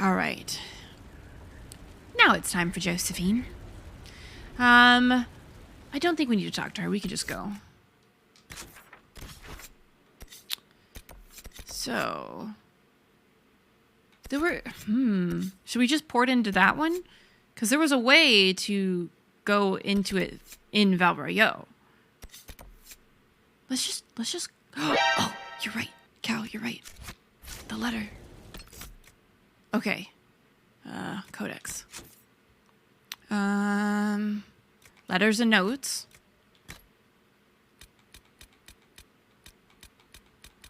All right. Now it's time for Josephine. I don't think we need to talk to her. We can just go. So, there were, should we just port into that one? Because there was a way to go into it in Val Royeaux. Let's just, oh, you're right. Cal, you're right. The letter. Okay. Codex. Letters and notes.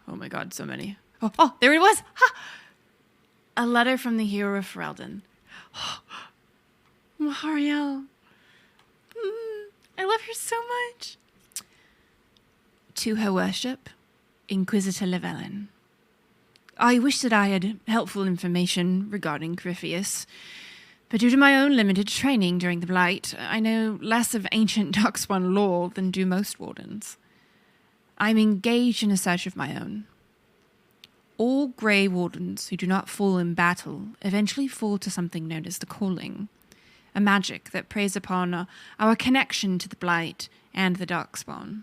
Oh my god, so many. Oh, there it was! Ha! A letter from the hero of 𝒂𝒃𝒁. Mahariel. I love her so much. To her worship, Inquisitor 𝒂𝒹𝒾𝒁. I wish that I had helpful information regarding 𝒂𝒃𝒃, but due to my own limited training during the Blight, I know less of ancient 𝒂𝒾𝒁 lore than do most wardens. I'm engaged in a search of my own. All Grey Wardens who do not fall in battle eventually fall to something known as the Calling, a magic that preys upon our connection to the Blight and the Darkspawn.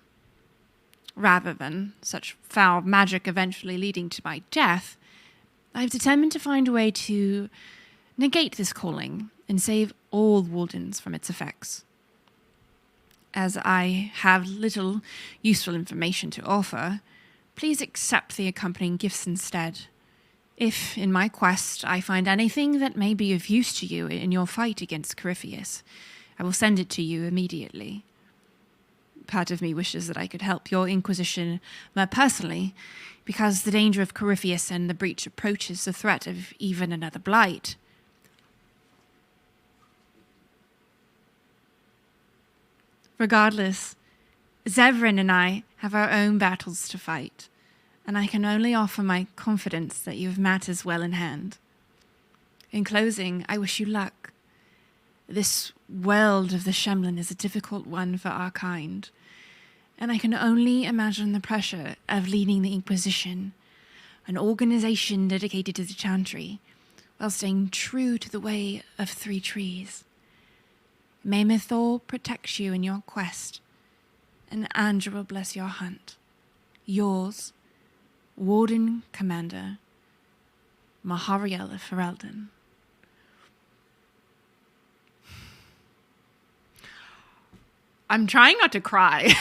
Rather than such foul magic eventually leading to my death, I've determined to find a way to negate this calling and save all Wardens from its effects. As I have little useful information to offer, please accept the accompanying gifts instead. If, in my quest, I find anything that may be of use to you in your fight against 𝒂𝒃𝒃, I will send it to you immediately. Part of me wishes that I could help your Inquisition more personally, because the danger of 𝒂𝒃𝒃 and the breach approaches the threat of even another Blight. Regardless, 𝒂𝒃𝒁 and I have our own battles to fight, and I can only offer my confidence that you have matters well in hand. In closing, I wish you luck. This world of the 𝒂𝒃𝒁 is a difficult one for our kind, and I can only imagine the pressure of leading the Inquisition, an organization dedicated to the chantry, while staying true to the way of 3 trees. May 𝒂𝒃𝒃 protect you in your quest, and Andrew bless your hunt. Yours, Warden Commander, Mahariel of 𝒂𝒃𝒁. I'm trying not to cry.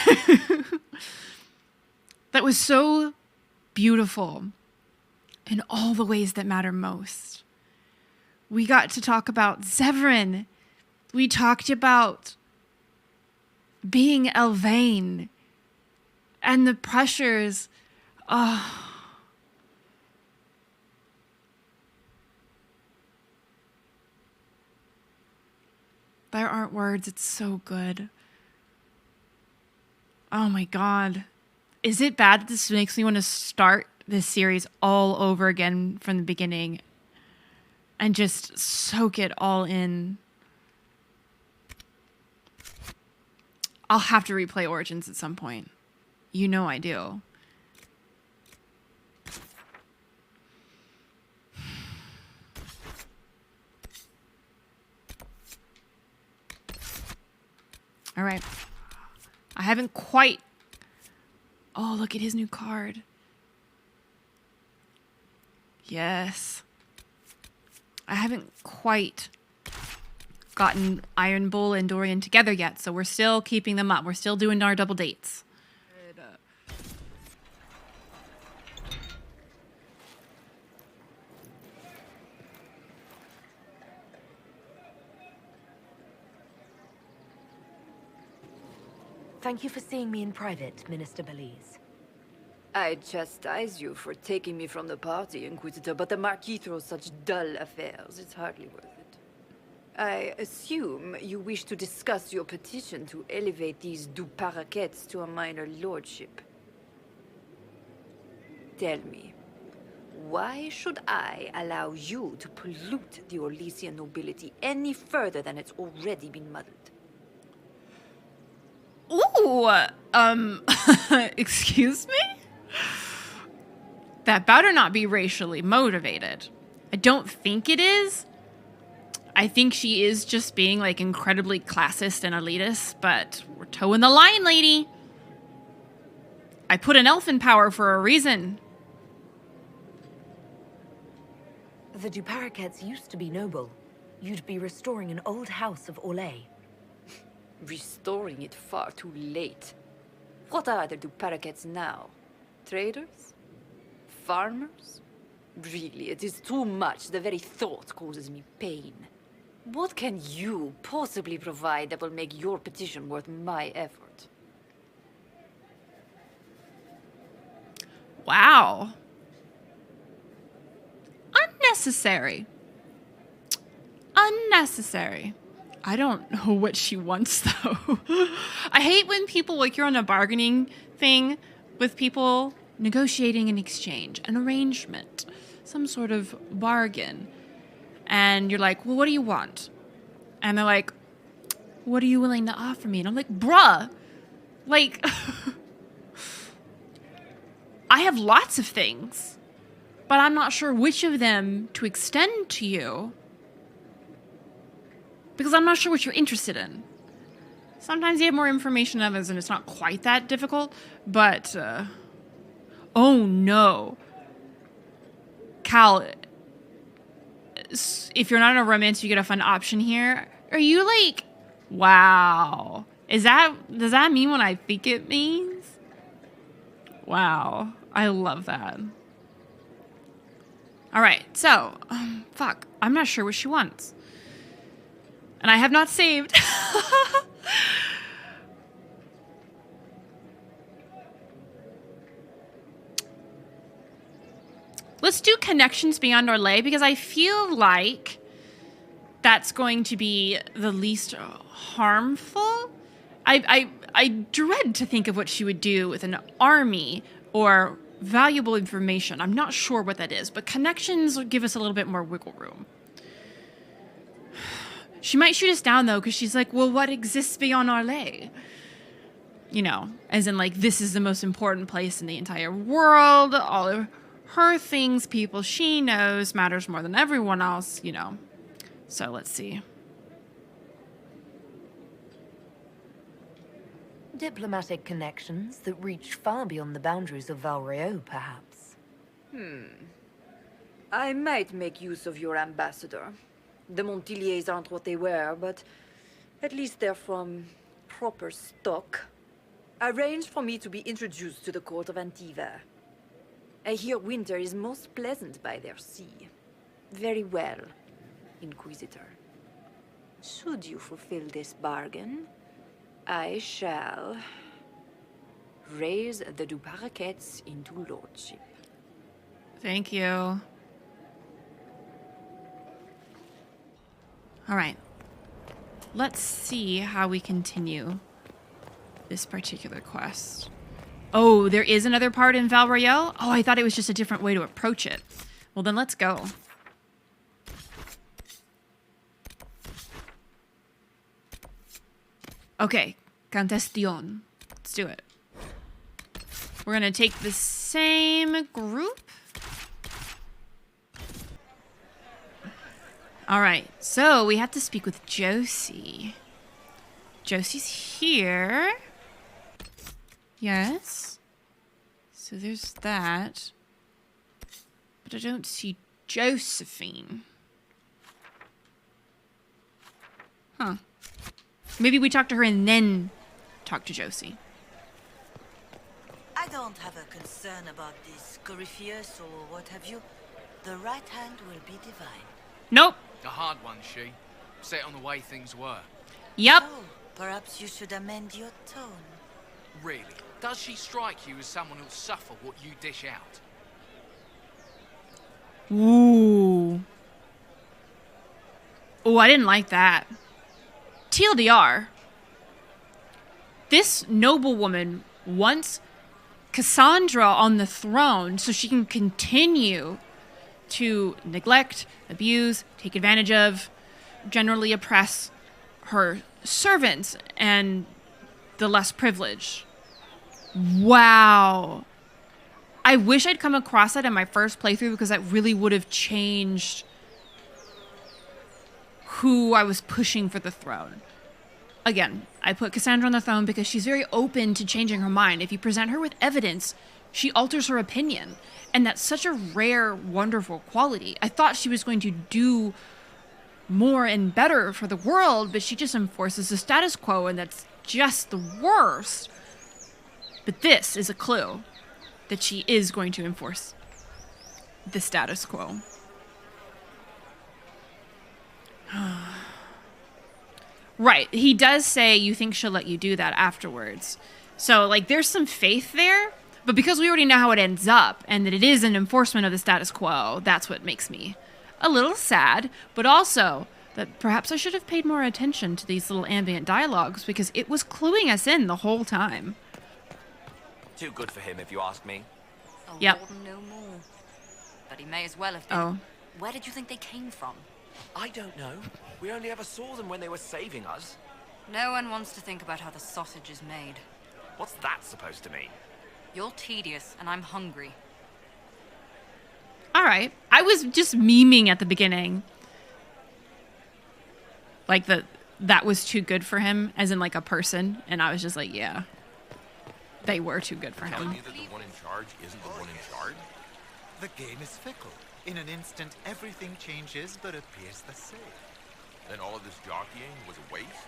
That was so beautiful in all the ways that matter most. We got to talk about 𝒂𝒃𝒁. We talked about being Elvain and the pressures. Oh. There aren't words. It's so good. Oh my god. Is it bad that this makes me want to start this series all over again from the beginning and just soak it all in? I'll have to replay Origins at some point. You know I do. All right. I haven't quite... Oh, look at his new card. Yes. I haven't quite gotten Iron Bull and Dorian together yet, so we're still keeping them up. We're still doing our double dates. Thank you for seeing me in private, Minister Belize. I chastise you for taking me from the party, Inquisitor, but the Marquis throws such dull affairs. It's hardly worth it. I assume you wish to discuss your petition to elevate these 𝒂𝒃𝒃𝒁 to a minor lordship. Tell me, why should I allow you to pollute the Orlesian nobility any further than it's already been muddled? Ooh, excuse me? That better not be racially motivated. I don't think it is. I think she is just being like incredibly classist and elitist, but we're towing the line, lady. I put an elf in power for a reason. The 𝒂𝒾𝒁 used to be noble. You'd be restoring an old house of 𝒂𝒹𝒾𝒶. Restoring it far too late. What are the 𝒂𝒾𝒁s now? Traders? Farmers? Really, it is too much. The very thought causes me pain. What can you possibly provide that will make your petition worth my effort? Wow. Unnecessary. Unnecessary. I don't know what she wants, though. I hate when people, like, you're on a bargaining thing with people negotiating an exchange, an arrangement, some sort of bargain. And you're like, well, what do you want? And they're like, what are you willing to offer me? And I'm like, bruh, like, I have lots of things, but I'm not sure which of them to extend to you because I'm not sure what you're interested in. Sometimes you have more information than others and it's not quite that difficult, but, oh no. Cal, if you're not in a romance, you get a fun option here. Are you like, wow. Does that mean what I think it means? Wow. I love that. All right. So, fuck. I'm not sure what she wants. And I have not saved. Let's do connections beyond Orlais because I feel like that's going to be the least harmful. I dread to think of what she would do with an army or valuable information. I'm not sure what that is, but connections will give us a little bit more wiggle room. She might shoot us down, though, because she's like, well, what exists beyond Orlais? You know, as in, like, this is the most important place in the entire world. All of her things, people she knows, matters more than everyone else, you know. So let's see. Diplomatic connections that reach far beyond the boundaries of Val Royeaux, perhaps. I might make use of your ambassador. The Montiliers aren't what they were, but at least they're from proper stock. Arrange for me to be introduced to the court of Antiva. I hear winter is most pleasant by their sea. Very well, Inquisitor. Should you fulfill this bargain, I shall raise the 𝒂𝒾𝒁s into lordship. Thank you. All right. Let's see how we continue this particular quest. Oh, there is another part in Val Royeaux? Oh, I thought it was just a different way to approach it. Well, then let's go. Okay, contestation. Let's do it. We're gonna take the same group. All right, so we have to speak with Josie. Josie's here. Yes. So there's that. But I don't see Josephine. Huh. Maybe we talk to her and then talk to Josie. I don't have a concern about this Corypheus or what have you. The right hand will be divine. Nope. A hard one, she. Set on the way things were. Yep. Oh, perhaps you should amend your tone. Really? Does she strike you as someone who'll suffer what you dish out? Ooh. Oh, I didn't like that. TLDR. This noblewoman wants Cassandra on the throne so she can continue to neglect, abuse, take advantage of, generally oppress her servants and the less privileged. Wow. I wish I'd come across that in my first playthrough because that really would have changed who I was pushing for the throne. Again, I put Cassandra on the throne because she's very open to changing her mind. If you present her with evidence, she alters her opinion. And that's such a rare, wonderful quality. I thought she was going to do more and better for the world, but she just enforces the status quo, and that's just the worst. But this is a clue that she is going to enforce the status quo. Right, he does say you think she'll let you do that afterwards. So, like, there's some faith there, but because we already know how it ends up and that it is an enforcement of the status quo, that's what makes me a little sad, but also that perhaps I should have paid more attention to these little ambient dialogues because it was cluing us in the whole time. Too good for him, if you ask me. Oh, Yep. Warden no more. But he may as well have been. Oh. Where did you think they came from? I don't know. We only ever saw them when they were saving us. No one wants to think about how the sausage is made. What's that supposed to mean? You're tedious, and I'm hungry. All right. I was just memeing at the beginning. Like, that was too good for him, as in, like, a person. And I was just like, yeah. They were too good for him. That the one in charge isn't the one in charge? The game is fickle. In an instant, everything changes but appears the same. Then all of this jockeying was a waste?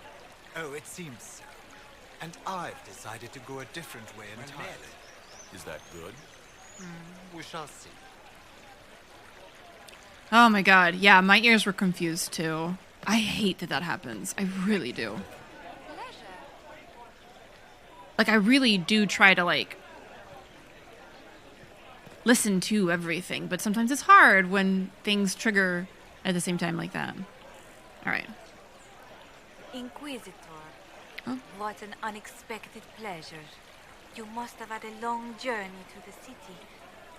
Oh, it seems so. And I've decided to go a different way entirely. Is that good? We shall see. Oh my god. Yeah, my ears were confused too. I hate that that happens. I really do. Like, I really do try to, like, listen to everything, but sometimes it's hard when things trigger at the same time like that. All right. Inquisitor, Oh. what an unexpected pleasure. You must have had a long journey to the city.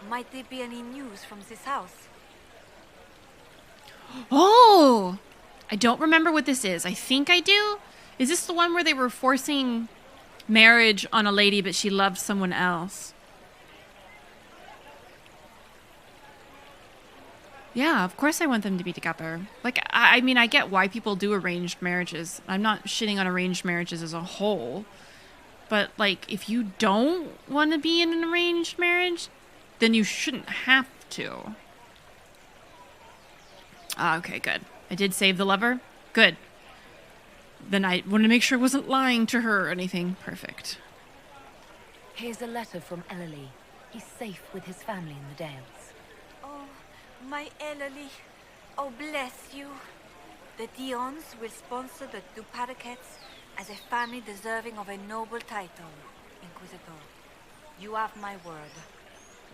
Might there be any news from this house? Oh! I don't remember what this is. I think I do. Is this the one where they were forcing marriage on a lady, but she loved someone else? Yeah, of course I want them to be together. Like, I mean, I get why people do arranged marriages. I'm not shitting on arranged marriages as a whole. But, like, if you don't want to be in an arranged marriage, then you shouldn't have to. Okay, good. I did save the lover. Good. Then I wanted to make sure I wasn't lying to her or anything. Perfect. Here's a letter from Ellery. He's safe with his family in the Dales. Oh, my Ellery. Oh, bless you. The Dions will sponsor the 𝒂𝒾𝒶 as a family deserving of a noble title, Inquisitor. You have my word.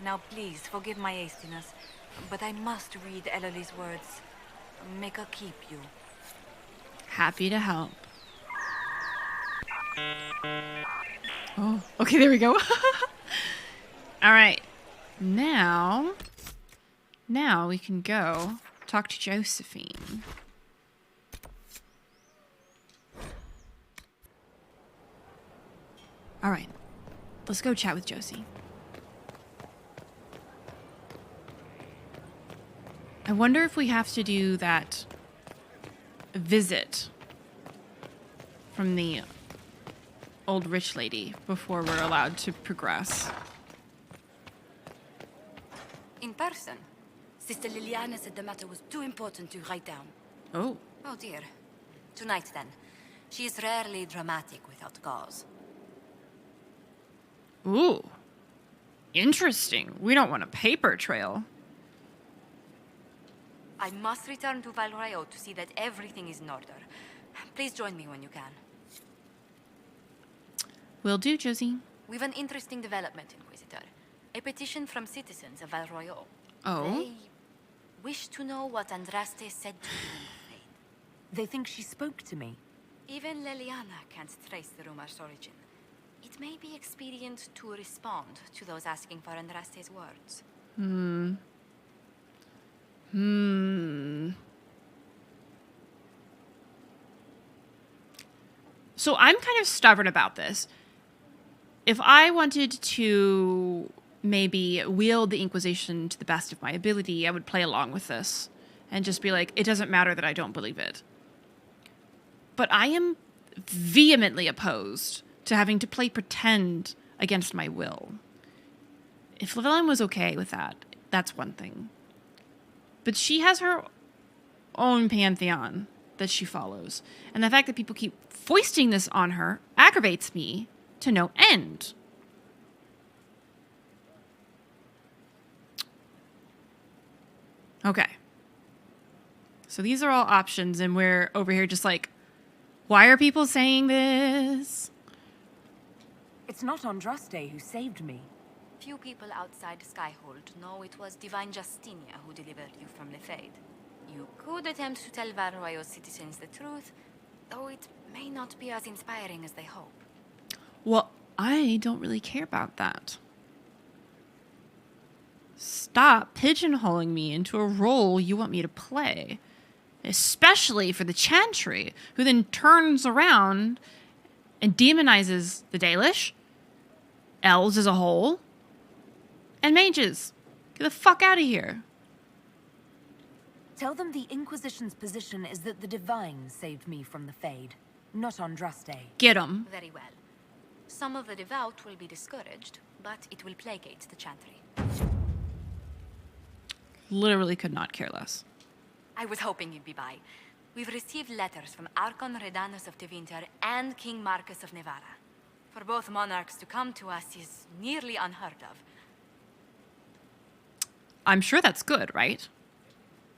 Now, please, forgive my hastiness, but I must read Ellery's words. Make her keep you. Happy to help. Oh, okay, there we go. All right. Now we can go talk to Josephine. All right. Let's go chat with Josie. I wonder if we have to do that visit from the old rich lady before we're allowed to progress. In person. Sister Leliana said the matter was too important to write down. Oh. Oh dear. Tonight then. She is rarely dramatic without cause. Ooh. Interesting. We don't want a paper trail. I must return to Val Royeaux to see that everything is in order. Please join me when you can. Will do, Josie. We've an interesting development, Inquisitor. A petition from citizens of Val Royeaux. Oh? They wish to know what Andraste said to you in the fade. They think she spoke to me. Even Leliana can't trace the rumor's origin. It may be expedient to respond to those asking for Andraste's words. So I'm kind of stubborn about this. If I wanted to maybe wield the Inquisition to the best of my ability, I would play along with this and just be like, it doesn't matter that I don't believe it. But I am vehemently opposed to having to play pretend against my will. If 𝒂𝒹𝒻 was okay with that, that's one thing. But she has her own pantheon that she follows. And the fact that people keep foisting this on her aggravates me to no end. Okay. So these are all options, and we're over here just like, why are people saying this? It's not Andraste who saved me. Few people outside Skyhold know it was Divine Justinia who delivered you from Lefade. You could attempt to tell Val Royeaux citizens the truth, though it may not be as inspiring as they hope. Well, I don't really care about that. Stop pigeonholing me into a role you want me to play. Especially for the Chantry, who then turns around and demonizes the Dalish, elves as a whole, and mages. Get the fuck out of here. Tell them the Inquisition's position is that the Divine saved me from the Fade, not Andraste. Get 'em. Very well. Some of the devout will be discouraged, but it will placate the Chantry. Literally could not care less. I was hoping you'd be by. We've received letters from Archon Redanus of Tevinter and King Marcus of Nevarra. For both monarchs to come to us is nearly unheard of. I'm sure that's good, right?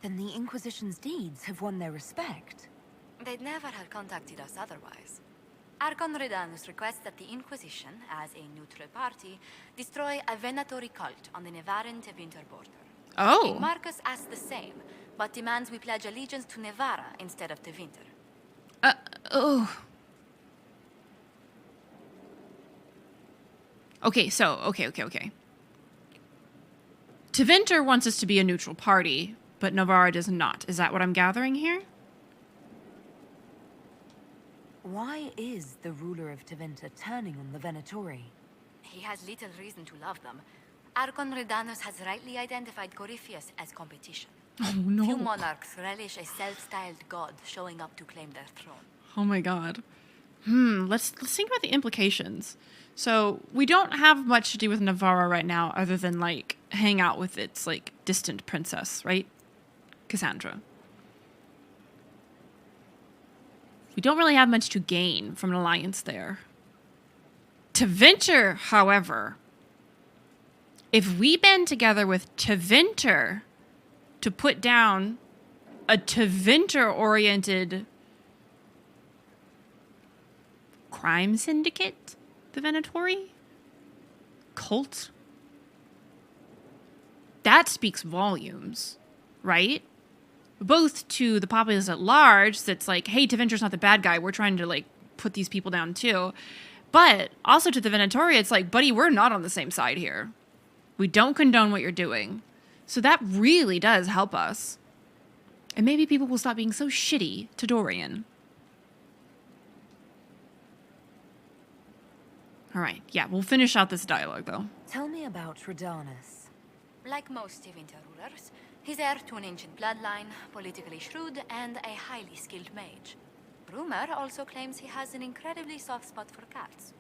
Then the Inquisition's deeds have won their respect. They'd never have contacted us otherwise. Archon Redanus requests that the Inquisition, as a neutral party, destroy a venatory cult on the Nevarran-Tevinter border. Oh. King Marcus asks the same, but demands we pledge allegiance to Nevarra instead of Tevinter. Okay, so, okay. Tevinter wants us to be a neutral party, but Nevarra does not. Is that what I'm gathering here? Why is the ruler of Tevinter turning on the Venatori? He has little reason to love them. Archon Redanus has rightly identified 𝒂𝒹𝒾𝒁 as competition. Oh no. Few monarchs relish a self-styled god showing up to claim their throne. Oh my god. Let's think about the implications. So, we don't have much to do with Nevarra right now other than, like, hang out with its, like, distant princess, right? Cassandra. We don't really have much to gain from an alliance there. Tevinter, however, if we band together with Tevinter to put down a Tevinter-oriented crime syndicate, the Venatory cult, that speaks volumes, right? Both to the populace at large, that's like, hey, Tevinter's not the bad guy, we're trying to, like, put these people down too. But also to the Venatory, it's like, buddy, we're not on the same side here. We don't condone what you're doing. So that really does help us. And maybe people will stop being so shitty to Dorian. All right, yeah, we'll finish out this dialogue, though. Tell me about Redanus. Like most Tevinter rulers, he's heir to an ancient bloodline, politically shrewd, and a highly skilled mage. Rumor also claims he has an incredibly soft spot for cats.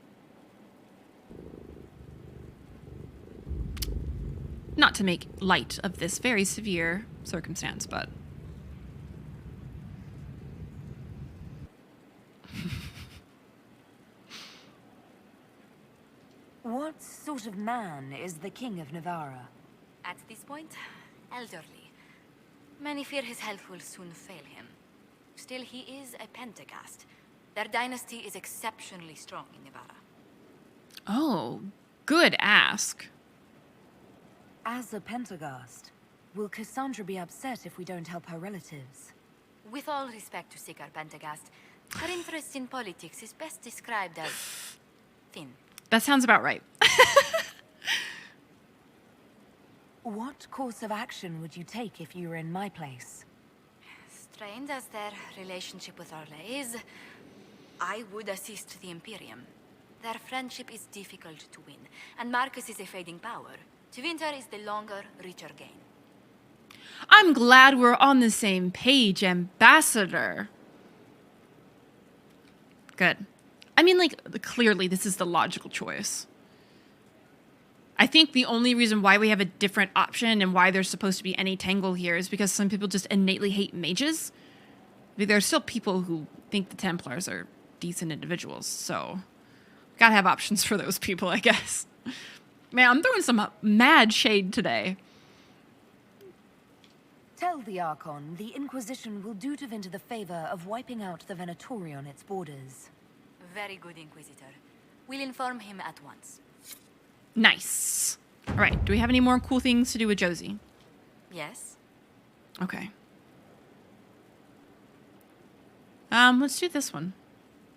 Not to make light of this very severe circumstance, but... What sort of man is the King of Nevarra? At this point, elderly. Many fear his health will soon fail him. Still, he is a 𝒂𝒾𝒶. Their dynasty is exceptionally strong in Nevarra. Oh, good ask. As a 𝒂𝒾𝒶, will Cassandra be upset if we don't help her relatives? With all respect to 𝒂𝒾𝒁, her interest in politics is best described as thin. That sounds about right. What course of action would you take if you were in my place? Strained as their relationship with Orla is, I would assist the Imperium. Their friendship is difficult to win, and Marcus is a fading power. 𝒂𝒹𝒾𝒁 is the longer, richer gain. I'm glad we're on the same page, Ambassador. Good. I mean, like, clearly this is the logical choice. I think the only reason why we have a different option and why there's supposed to be any tangle here is because some people just innately hate mages. But there are still people who think the Templars are decent individuals, so gotta have options for those people, I guess. Man, I'm throwing some mad shade today. Tell the Archon the Inquisition will do 𝒂𝒹 the favor of wiping out the Venatori on its borders. Very good, Inquisitor. We'll inform him at once. Nice. All right, do we have any more cool things to do with Josie? Yes? Okay. Let's do this one.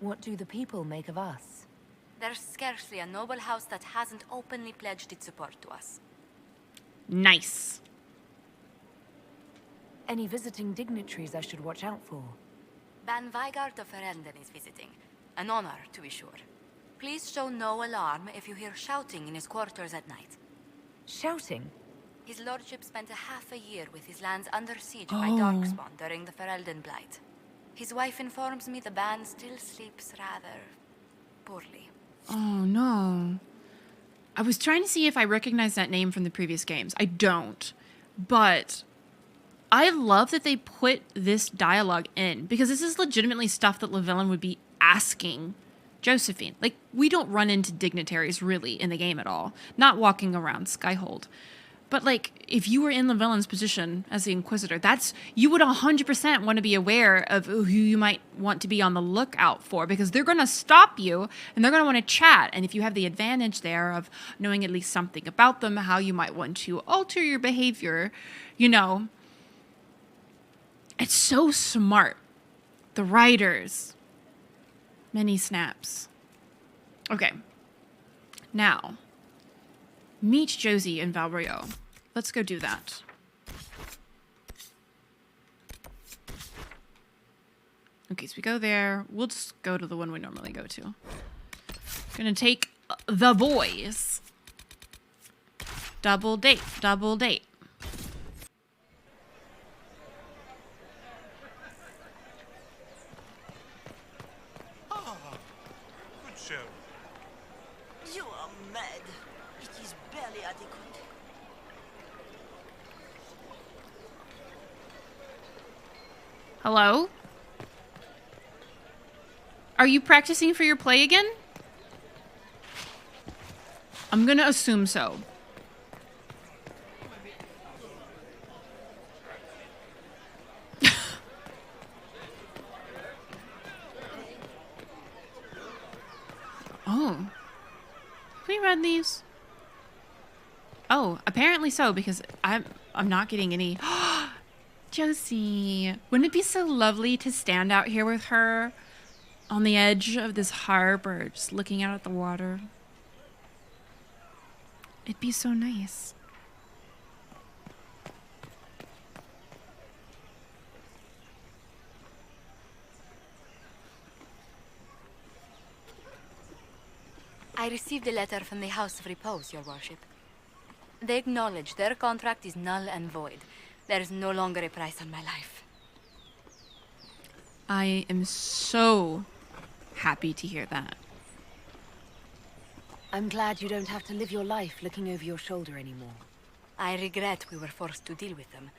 What do the people make of us? There's scarcely a noble house that hasn't openly pledged its support to us. Nice. Any visiting dignitaries I should watch out for? Ban Vigard of Ferelden is visiting. An honor, to be sure. Please show no alarm if you hear shouting in his quarters at night. Shouting? His lordship spent half a year with his lands under siege by Darkspawn during the Ferelden Blight. His wife informs me the ban still sleeps rather poorly. Oh, no. I was trying to see if I recognize that name from the previous games. I don't. But I love that they put this dialogue in, because this is legitimately stuff that Llewellyn would be asking Josephine. Like, we don't run into dignitaries really in the game at all. Not walking around Skyhold. But, like, if you were in Llewellyn's position as the Inquisitor, you would 100% want to be aware of who you might want to be on the lookout for, because they're going to stop you and they're going to want to chat. And if you have the advantage there of knowing at least something about them, how you might want to alter your behavior, you know, it's so smart. The writers. Many snaps. Okay. Now, meet Josie and Val Royeaux. Let's go do that. Okay, so we go there. We'll just go to the one we normally go to. Gonna take the boys. Double date, double date. Ah, good show. You are mad. It is barely adequate. Hello? Are you practicing for your play again? I'm gonna assume so. Oh. Have we read these? Oh, apparently so, because I'm not getting any. Josie, wouldn't it be so lovely to stand out here with her on the edge of this harbor, just looking out at the water? It'd be so nice. I received a letter from the House of Repose, Your Worship. They acknowledge their contract is null and void. There is no longer a price on my life. I am so happy to hear that. I'm glad you don't have to live your life looking over your shoulder anymore. I regret we were forced to deal with them,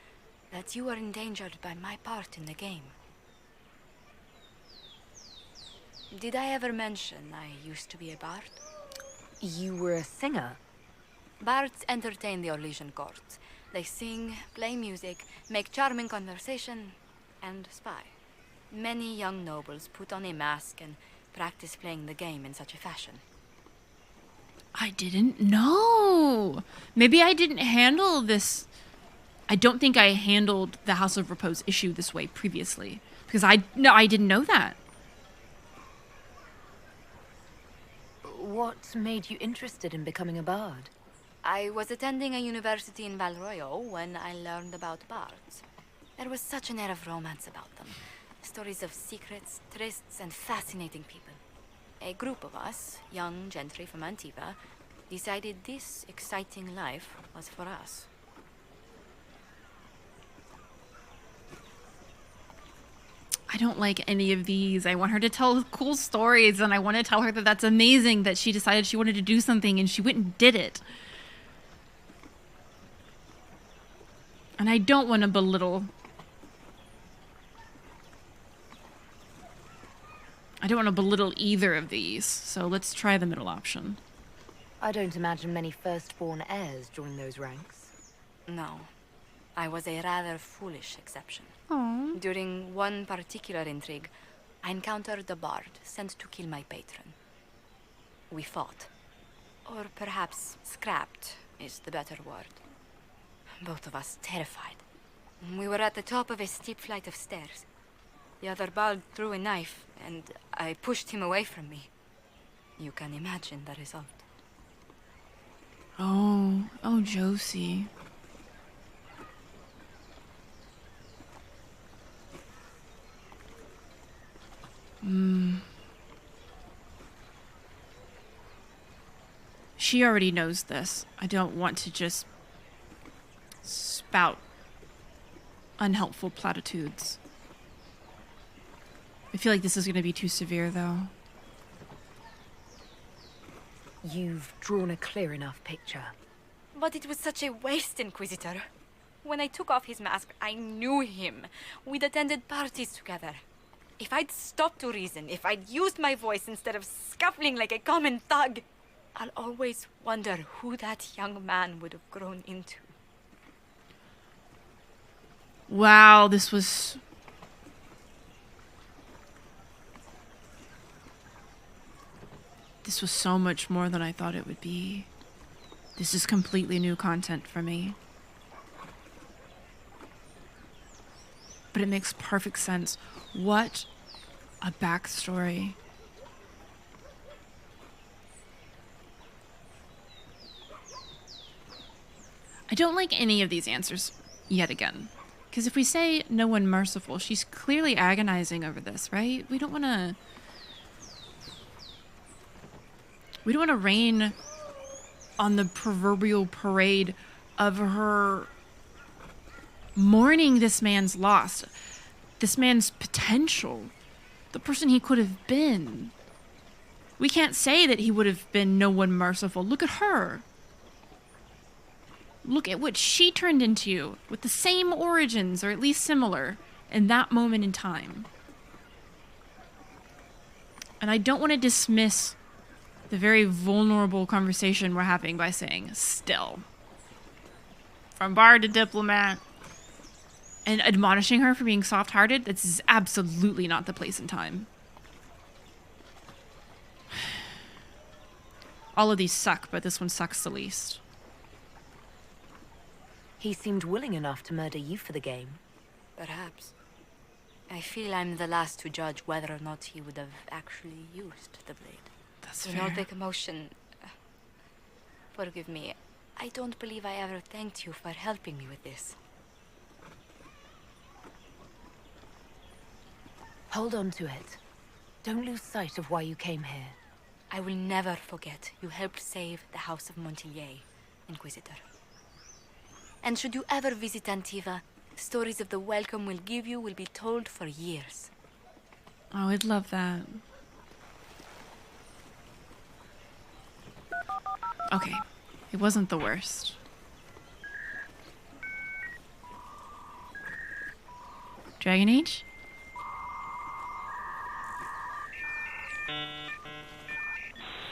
that you were endangered by my part in the game. Did I ever mention I used to be a bard? You were a singer? Bards entertain the Orlesian court. They sing, play music, make charming conversation, and spy. Many young nobles put on a mask and practice playing the game in such a fashion. I didn't know. Maybe I didn't handle this. I don't think I handled the House of Repose issue this way previously, because I didn't know that. What made you interested in becoming a bard? I was attending a university in Val Royeaux when I learned about bards. There was such an air of romance about them. Stories of secrets, trysts, and fascinating people. a group of us, young gentry from Antiva, decided this exciting life was for us. I don't like any of these. I want her to tell cool stories, and I want to tell her that that's amazing that she decided she wanted to do something and she went and did it. And I don't want to belittle. I don't want to belittle either of these, so let's try the middle option. I don't imagine many firstborn heirs join those ranks. No. I was a rather foolish exception. Aww. During one particular intrigue, I encountered a bard sent to kill my patron. We fought. Or perhaps scrapped is the better word. Both of us terrified. We were at the top of a steep flight of stairs. The other bard threw a knife, and I pushed him away from me. You can imagine the result. Oh, Josie. She already knows this. I don't want to just spout unhelpful platitudes. I feel like this is going to be too severe, though. You've drawn a clear enough picture. But it was such a waste, Inquisitor. When I took off his mask, I knew him. We'd attended parties together. If I'd stopped to reason, if I'd used my voice instead of scuffling like a common thug, I'll always wonder who that young man would have grown into. Wow, this was... This was so much more than I thought it would be. This is completely new content for me. But it makes perfect sense. What a backstory. I don't like any of these answers yet again. Because if we say no one merciful, she's clearly agonizing over this, right? We don't want to rain on the proverbial parade of her mourning this man's loss, this man's potential, the person he could have been. We can't say that he would have been no one merciful. Look at her. Look at what she turned into with the same origins, or at least similar, in that moment in time. And I don't want to dismiss the very vulnerable conversation we're having by saying, still. From bard to diplomat. And admonishing her for being soft-hearted, that's absolutely not the place and time. All of these suck, but this one sucks the least. He seemed willing enough to murder you for the game. Perhaps. I feel I'm the last to judge whether or not he would have actually used the blade. That's fair. fair. Forgive me. I don't believe I ever thanked you for helping me with this. Hold on to it. Don't lose sight of why you came here. I will never forget you helped save the House of Montilyet, Inquisitor. And should you ever visit Antiva, stories of the welcome we'll give you will be told for years. Oh, I'd love that. Okay, it wasn't the worst. Dragon Age?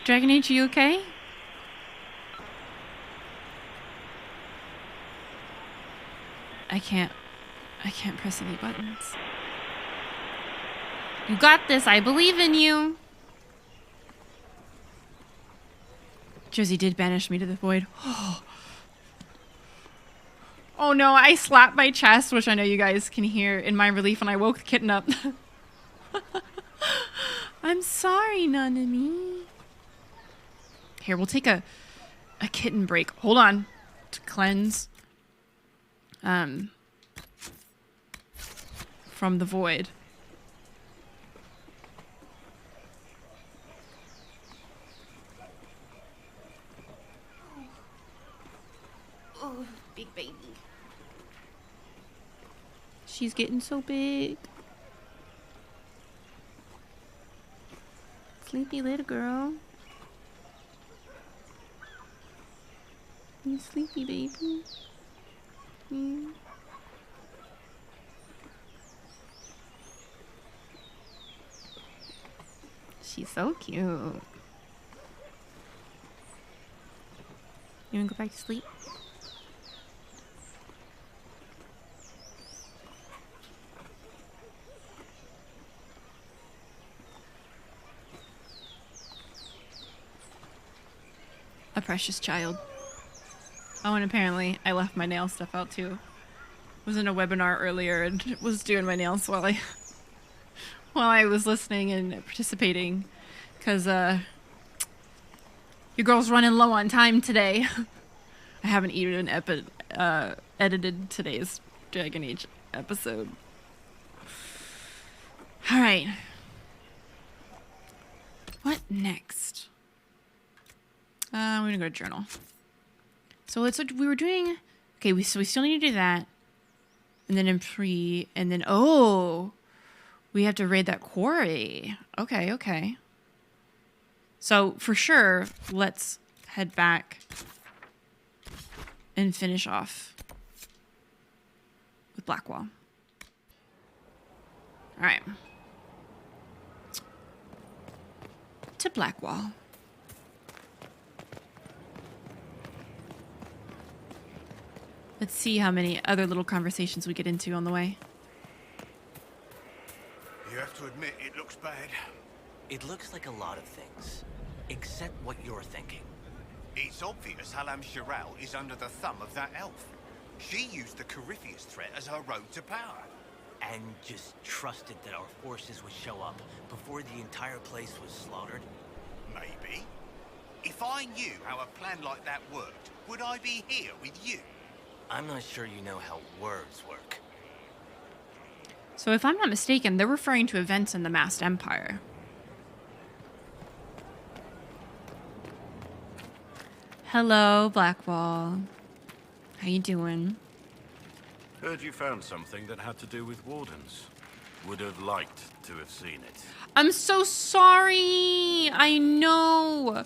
Dragon Age, you okay? I can't press any buttons. You got this, I believe in you. Josie did banish me to the void. Oh no, I slapped my chest, which I know you guys can hear in my relief, and I woke the kitten up. I'm sorry, Nanami. Here, we'll take a kitten break. Hold on. To cleanse. From the void. She's getting so big. Sleepy little girl. You sleepy, baby? Mm. She's so cute. You wanna go back to sleep? A precious child. Oh, and apparently I left my nail stuff out too. Was in a webinar earlier and was doing my nails while I was listening and participating, because your girl's running low on time today. I haven't even edited today's Dragon Age episode. All right. What next? We're gonna go to journal. So we were doing, okay, so we still need to do that. And then in and then, oh, we have to raid that quarry. Okay, okay. So for sure, let's head back and finish off with Blackwall. All right. To Blackwall. Let's see how many other little conversations we get into on the way. You have to admit, it looks bad. It looks like a lot of things, except what you're thinking. It's obvious 𝒂𝒹𝒾𝒁 is under the thumb of that elf. She used the 𝒂𝒹𝒾𝒁 threat as her road to power. And just trusted that our forces would show up before the entire place was slaughtered? Maybe. If I knew how a plan like that worked, would I be here with you? I'm not sure you know how words work. So if I'm not mistaken, they're referring to events in the Masked Empire. Hello, Blackwall. How you doing? Heard you found something that had to do with wardens. Would have liked to have seen it. I'm so sorry. I know.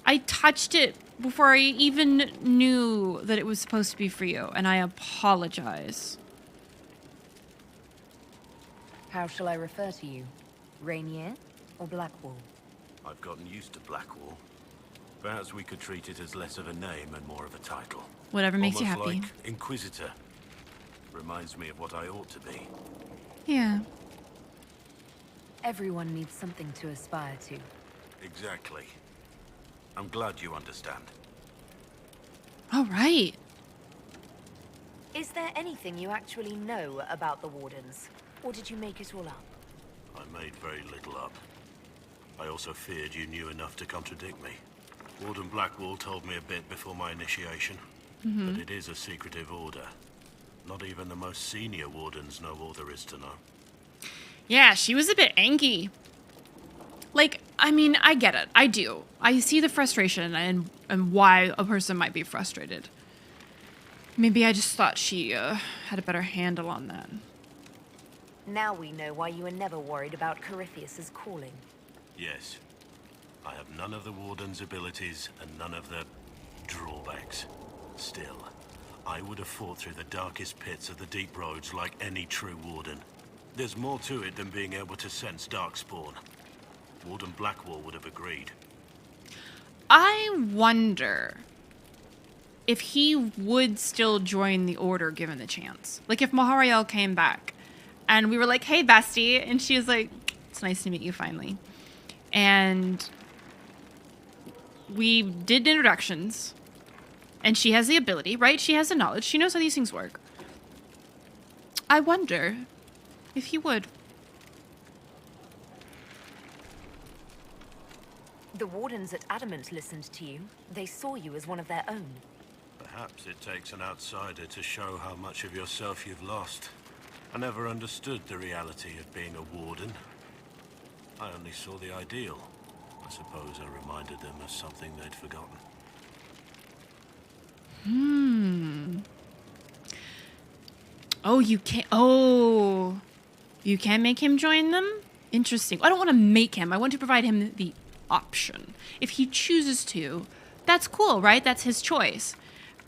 I touched it before I even knew that it was supposed to be for you, and I apologize. How shall I refer to you? Rainier or Blackwall? I've gotten used to Blackwall. Perhaps we could treat it as less of a name and more of a title. Whatever makes you happy. Almost like Inquisitor. Reminds me of what I ought to be. Yeah. Everyone needs something to aspire to. Exactly. I'm glad you understand. All right. Is there anything you actually know about the Wardens? Or did you make it all up? I made very little up. I also feared you knew enough to contradict me. Warden Blackwall told me a bit before my initiation. But it is a secretive order. Not even the most senior wardens know all there is to know. Yeah, she was a bit angry. Like, I mean, I get it. I do. I see the frustration and why a person might be frustrated. Maybe I just thought she had a better handle on that. Now we know why you were never worried about 𝒂𝒹𝒾𝒁's calling. Yes. I have none of the Warden's abilities and none of the drawbacks. Still, I would have fought through the darkest pits of the deep roads like any true Warden. There's more to it than being able to sense darkspawn. Warden Blackwall would have agreed. I wonder if he would still join the Order given the chance. Like if Mahariel came back and we were like, hey, bestie. And she was like, it's nice to meet you finally. And we did introductions. And she has the ability, right? She has the knowledge. She knows how these things work. I wonder if he would. The Wardens at Adamant listened to you. They saw you as one of their own. Perhaps it takes an outsider to show how much of yourself you've lost. I never understood the reality of being a Warden. I only saw the ideal. I suppose I reminded them of something they'd forgotten. Oh, you can't. Oh, you can make him join them? Interesting. I don't want to make him. I want to provide him the option. If he chooses to, that's cool, right? That's his choice.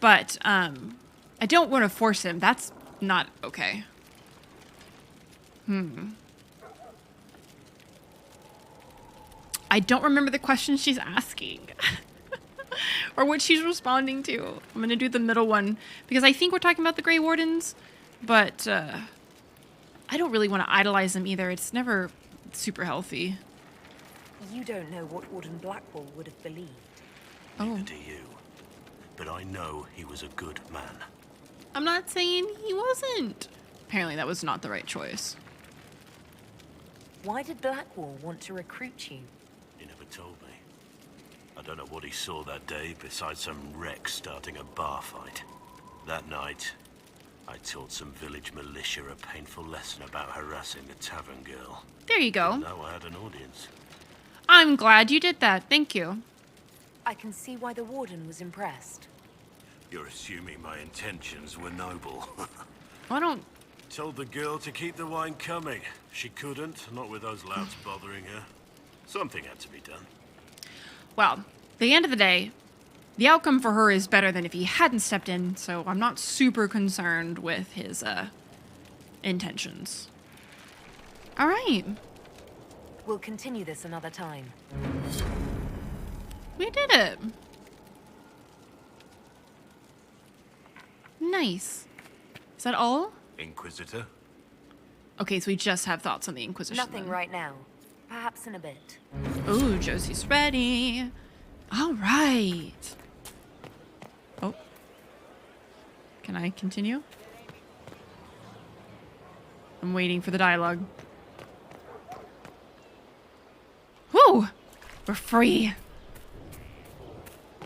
But I don't want to force him. That's not okay. I don't remember the question she's asking. Or what she's responding to. I'm going to do the middle one. Because I think we're talking about the Grey Wardens. But I don't really want to idolize them either. It's never super healthy. You don't know what Warden Blackwell would have believed. Neither do you. But I know he was a good man. I'm not saying he wasn't. Apparently that was not the right choice. Why did Blackwell want to recruit you? He never told me. I don't know what he saw that day besides some wreck starting a bar fight. That night, I taught some village militia a painful lesson about harassing a tavern girl. There you go. Now I had an audience. I'm glad you did that. Thank you. I can see why the Warden was impressed. You're assuming my intentions were noble. I don't... Told the girl to keep the wine coming. She couldn't, not with those louts bothering her. Something had to be done. Well, at the end of the day, the outcome for her is better than if he hadn't stepped in, so I'm not super concerned with his intentions. All right. We'll continue this another time. We did it. Nice. Is that all? Inquisitor? Okay, so we just have thoughts on the Inquisition. Nothing then. right now. Perhaps in a bit. Ooh, Josie's ready. All right. Oh. Can I continue? I'm waiting for the dialogue. Whew! We're free.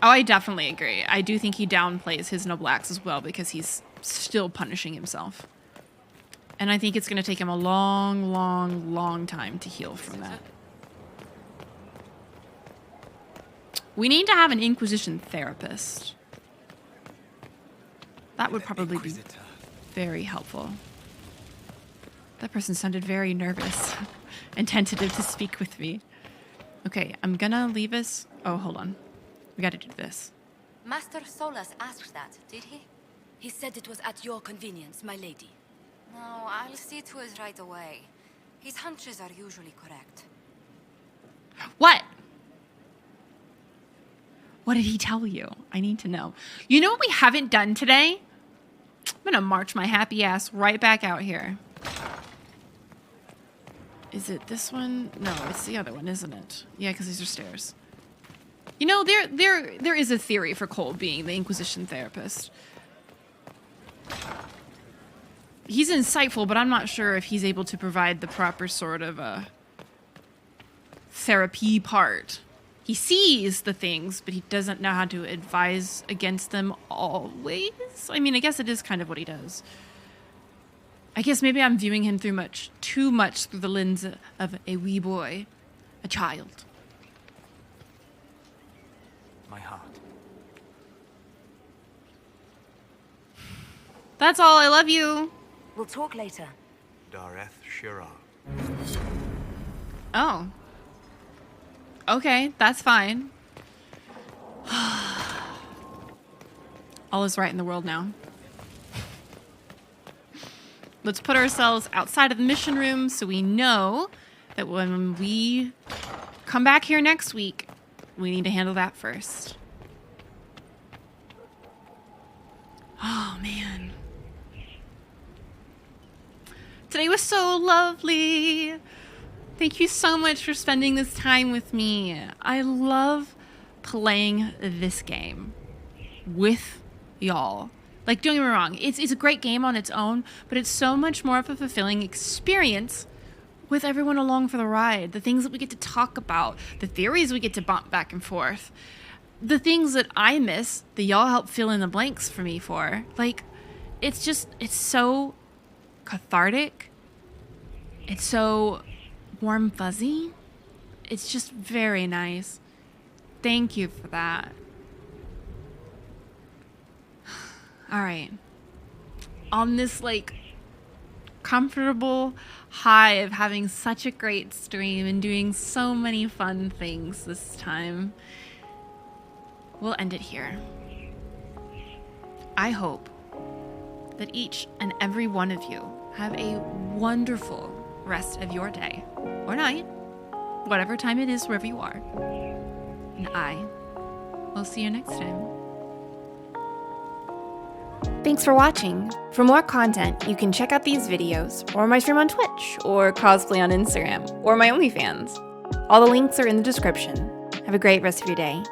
Oh, I definitely agree. I do think he downplays his noble acts as well because he's still punishing himself. And I think it's going to take him a long, long, long time to heal from that. We need to have an Inquisition therapist. That would probably be very helpful. That person sounded very nervous and tentative to speak with me. Okay, I'm gonna leave us... Oh, hold on. We gotta do this. Master Solas asked that, did he? He said it was at your convenience, my lady. No, I'll see to it right away. His hunches are usually correct. What? What did he tell you? I need to know. You know what we haven't done today? I'm gonna march my happy ass right back out here. Is it this one? No, it's the other one, isn't it? Yeah, because these are stairs. You know, there is a theory for Cole being the Inquisition therapist. He's insightful, but I'm not sure if he's able to provide the proper sort of therapy part. He sees the things, but he doesn't know how to advise against them always. I mean, I guess it is kind of what he does. I guess maybe I'm viewing him through too much through the lens of a wee boy, a child. My heart. That's all. I love you. We'll talk later. 𝒂𝒶𝒁. Oh. Okay, that's fine. All is right in the world now. Let's put ourselves outside of the mission room so we know that when we come back here next week, we need to handle that first. Oh, man. Today was so lovely. Thank you so much for spending this time with me. I love playing this game with y'all. Like, don't get me wrong, it's a great game on its own, but it's so much more of a fulfilling experience with everyone along for the ride. The things that we get to talk about, the theories we get to bump back and forth, the things that I miss that y'all help fill in the blanks for me for. Like, it's so cathartic. It's so warm fuzzy. It's just very nice. Thank you for that. All right. On this, like, comfortable high of having such a great stream and doing so many fun things this time, we'll end it here. I hope that each and every one of you have a wonderful rest of your day or night, whatever time it is wherever you are. And I will see you next time. Thanks for watching. For more content, you can check out these videos, or my stream on Twitch, or cosplay on Instagram, or my OnlyFans. All the links are in the description. Have a great rest of your day.